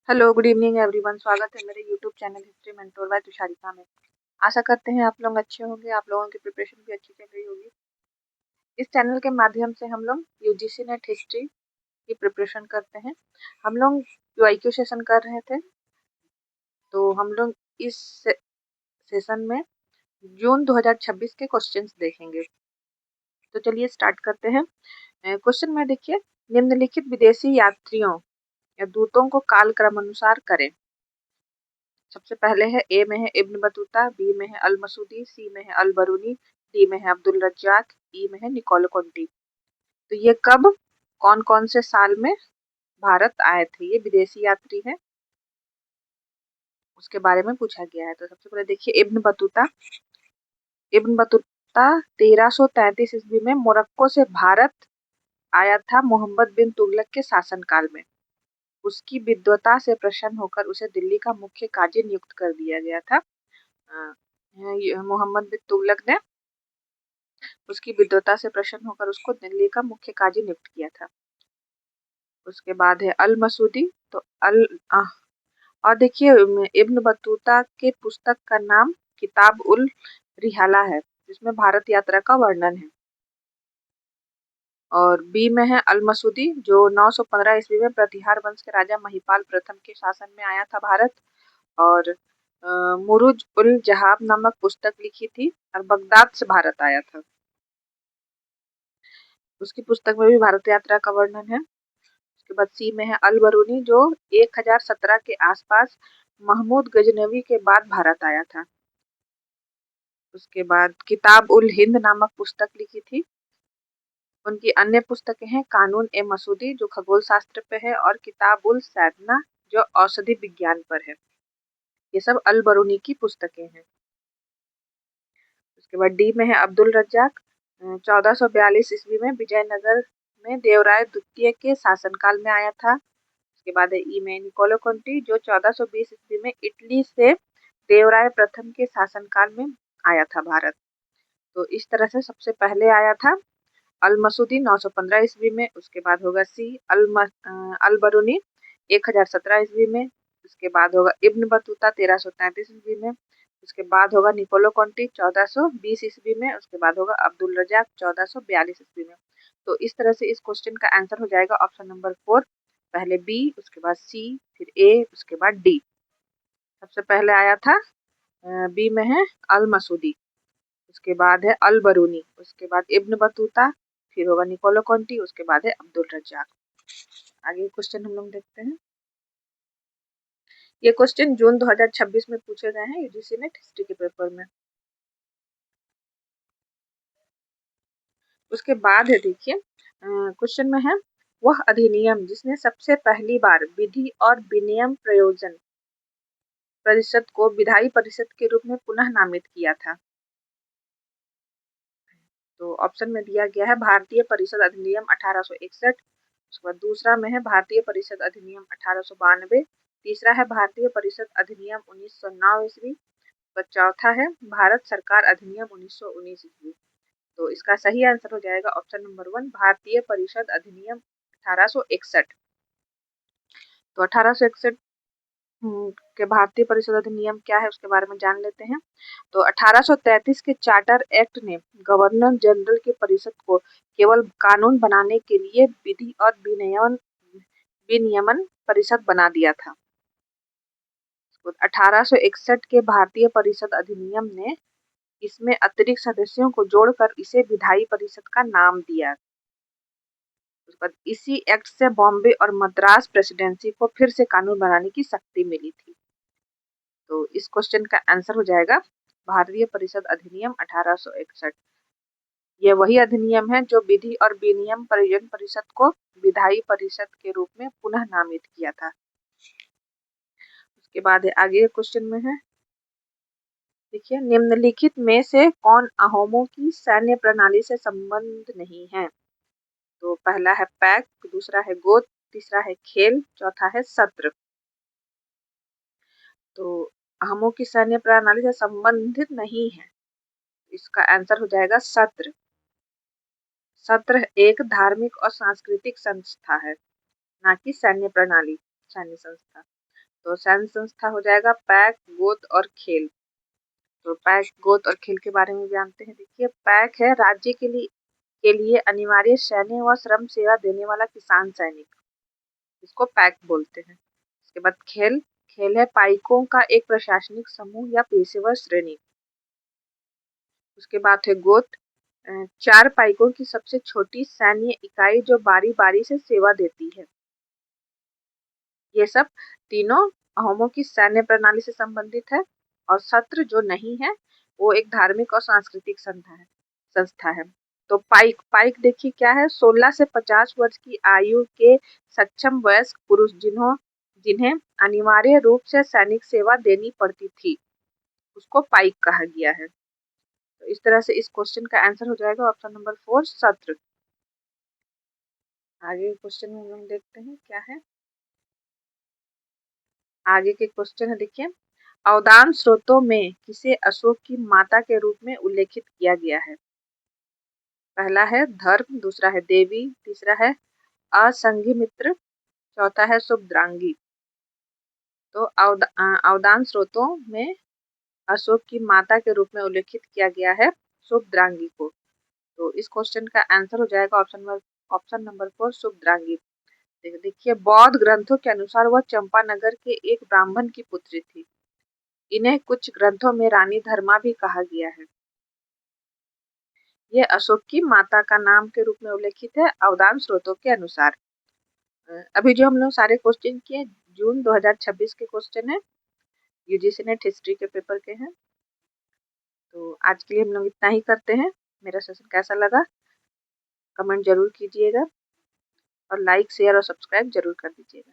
Hello, good evening everyone. स्वागत है मेरे YouTube channel history mentor by Tusharika में। आशा करते हैं आप लोग अच्छे होंगे, आप लोगों की प्रिपरेशन भी अच्छी चल रही होगी। इस चैनल के माध्यम से हम लोग यूजीसी नेट हिस्ट्री की प्रिपरेशन करते हैं। हम लोग क्यू सेशन कर रहे थे, तो हम लोग इस सेशन में जून 2026 के क्वेश्चंस देखेंगे। तो चलिए स्टार्ट करते हैं। क्वेश्चन में देखिए, निम्नलिखित विदेशी यात्रियों या दूतों को कालक्रम अनुसार करें। सबसे पहले है ए में है इब्न बतूता, बी में है अल मसूदी, सी में है अल बरूनी, डी में है अब्दुल रज्जाक, ई में है निकोलो कोंटी। तो ये कब कौन कौन से साल में भारत आए थे, ये विदेशी यात्री है, उसके बारे में पूछा गया है। तो सबसे पहले देखिए इब्न बतूता 1333 ईस्वी में मोरक्को से भारत आया था मोहम्मद बिन तुगलक के शासनकाल में। उसकी विद्वता से प्रसन्न होकर उसे दिल्ली का मुख्य काजी नियुक्त कर दिया गया था। मोहम्मद बिन तुगलक ने उसकी विद्वता से प्रसन्न होकर उसको दिल्ली का मुख्य काजी नियुक्त किया था। उसके बाद है अल मसूदी। तो और देखिए, इब्न बतूता के पुस्तक का नाम किताब उल रिहाला है, जिसमें भारत यात्रा का वर्णन है। और बी में है अल मसूदी, जो 915 ईस्वी में प्रतिहार वंश के राजा महिपाल प्रथम के शासन में आया था भारत, और मुरुज उल जहाब नामक पुस्तक लिखी थी और बगदाद से भारत आया था। उसकी पुस्तक में भी भारत यात्रा का वर्णन है। उसके बाद सी में है अल बरूनी, जो 1017 के आसपास महमूद गजनवी के बाद भारत आया था। उसके बाद किताब उल हिंद नामक पुस्तक लिखी थी। उनकी अन्य पुस्तकें हैं कानून ए मसूदी, जो खगोल शास्त्र पे है, और किताब उल सैदना, जो औषधि विज्ञान पर है। ये सब अल बरूनी की पुस्तकें हैं। उसके बाद डी में है अब्दुल रज्जाक, 1442 ईस्वी में विजयनगर में देवराय द्वितीय के शासनकाल में आया था। उसके बाद है ई में निकोलो कोंटी, जो 1420 ईस्वी में इटली से देवराय प्रथम के शासनकाल में आया था भारत। तो इस तरह से सबसे पहले आया था अल मसूदी 915 ईस्वी में। उसके बाद होगा सी अल बरूनी 1017 ईस्वी में। उसके बाद होगा इब्न बतूता 1333 ईस्वी में। उसके बाद होगा निकोलो कोंटी 1420 ईस्वी में। उसके बाद होगा अब्दुल रजाक 1442 ईस्वी में। तो इस तरह से इस क्वेश्चन का आंसर हो जाएगा ऑप्शन नंबर 4। पहले बी, उसके बाद सी, फिर ए, उसके बाद डी। सबसे पहले आया था बी में है अल मसूदी, उसके बाद है अल बरूनी, उसके बाद इब्न बतूता, फिर होगा निकोलो कोंटी, उसके बाद है अब्दुल रज्जाक। आगे क्वेश्चन हम लोग देखते हैं। ये क्वेश्चन जून 2026 में पूछे गए हैं यूजीसी नेट हिस्ट्री के पेपर में। उसके बाद है देखिए, क्वेश्चन में है वह अधिनियम जिसने सबसे पहली बार विधि और विनियम प्रयोजन परिषद को विधायी परिषद के रूप में पुनः नामित किया था। तो ऑप्शन में दिया गया है भारतीय परिषद अधिनियम 1861। उसके बाद दूसरा में है भारतीय परिषद अधिनियम 1892। तीसरा है भारतीय परिषद अधिनियम 1909 ईस्वी। और चौथा है भारत सरकार अधिनियम 1919 ईस्वी। तो इसका सही आंसर हो जाएगा ऑप्शन नंबर 1, भारतीय परिषद अधिनियम 1861। तो 1861 के भारतीय परिषद अधिनियम क्या है उसके बारे में जान लेते हैं। तो 1833 के चार्टर एक्ट ने गवर्नर जनरल की परिषद को केवल कानून बनाने के लिए विधि और विनियमन परिषद बना दिया था। 1861 के भारतीय परिषद अधिनियम ने इसमें अतिरिक्त सदस्यों को जोड़कर इसे विधायी परिषद का नाम दिया। उसके बाद इसी एक्ट से बॉम्बे और मद्रास प्रेसिडेंसी को फिर से कानून बनाने की शक्ति मिली थी। तो इस क्वेश्चन का आंसर हो जाएगा भारतीय परिषद अधिनियम 1861। यह वही अधिनियम है जो विधि और विनियम प्रयोजन परिषद को विधायी परिषद के रूप में पुनः नामित किया था। उसके बाद आगे क्वेश्चन में है देखिए, निम्नलिखित में से कौन अहोमों की सैन्य प्रणाली से संबंध नहीं है। तो पहला है पैक, दूसरा है गोद, तीसरा है खेल, चौथा है सत्र। तो अहोमों की सैन्य प्रणाली से संबंधित नहीं है, इसका आंसर हो जाएगा सत्र। सत्र एक धार्मिक और सांस्कृतिक संस्था है, ना कि सैन्य प्रणाली, सैन्य संस्था। तो सैन्य संस्था हो जाएगा पैक, गोत और खेल। तो पैक, गोत और खेल के बारे में जानते हैं। देखिए, पैक है राज्य के लिए अनिवार्य सैन्य व श्रम सेवा देने वाला किसान सैनिक, इसको पैक बोलते हैं। इसके बाद खेल, खेल है पाइकों का एक प्रशासनिक समूह या पेशेवर श्रेणी। उसके बाद है गोत, 4 पाइकों की सबसे छोटी सैन्य इकाई जो बारी बारी से सेवा देती है। ये सब तीनों अहोमों की सैन्य प्रणाली से संबंधित है। और सत्र जो नहीं है वो एक धार्मिक और सांस्कृतिक संस्था है। तो पाइक, पाइक देखिए क्या है, 16 से 50 वर्ष की आयु के सक्षम वयस्क पुरुष जिन्हें अनिवार्य रूप से सैनिक सेवा देनी पड़ती थी, उसको पाइक कहा गया है। तो इस तरह से इस क्वेश्चन का आंसर हो जाएगा ऑप्शन नंबर 4 सत्र। आगे क्वेश्चन में हम लोग देखते हैं क्या है। आगे के क्वेश्चन है, देखिए, अवदान स्रोतों में किसे अशोक की माता के रूप में उल्लेखित किया गया है। पहला है धर्म, दूसरा है देवी, तीसरा है असंघमित्र, चौथा है शुभद्रांगी। तो अवदान स्रोतों में अशोक की माता के रूप में उल्लेखित किया गया है शुभद्रांगी को। तो इस क्वेश्चन का आंसर हो जाएगा ऑप्शन नंबर 4 शुभद्रांगी। देखिए, बौद्ध ग्रंथों के अनुसार वह चंपानगर के एक ब्राह्मण की पुत्री थी। इन्हें कुछ ग्रंथों में रानी धर्मा भी कहा गया है। यह अशोक की माता का नाम के रूप में उल्लेखित है अवदान स्रोतों के अनुसार। अभी जो हम लोग सारे क्वेश्चन किए जून 2026 के क्वेश्चन है, यूजीसी नेट हिस्ट्री के पेपर के हैं। तो आज के लिए हम लोग इतना ही करते हैं। मेरा सेशन कैसा लगा कमेंट जरूर कीजिएगा और लाइक, शेयर और सब्सक्राइब जरूर कर दीजिएगा।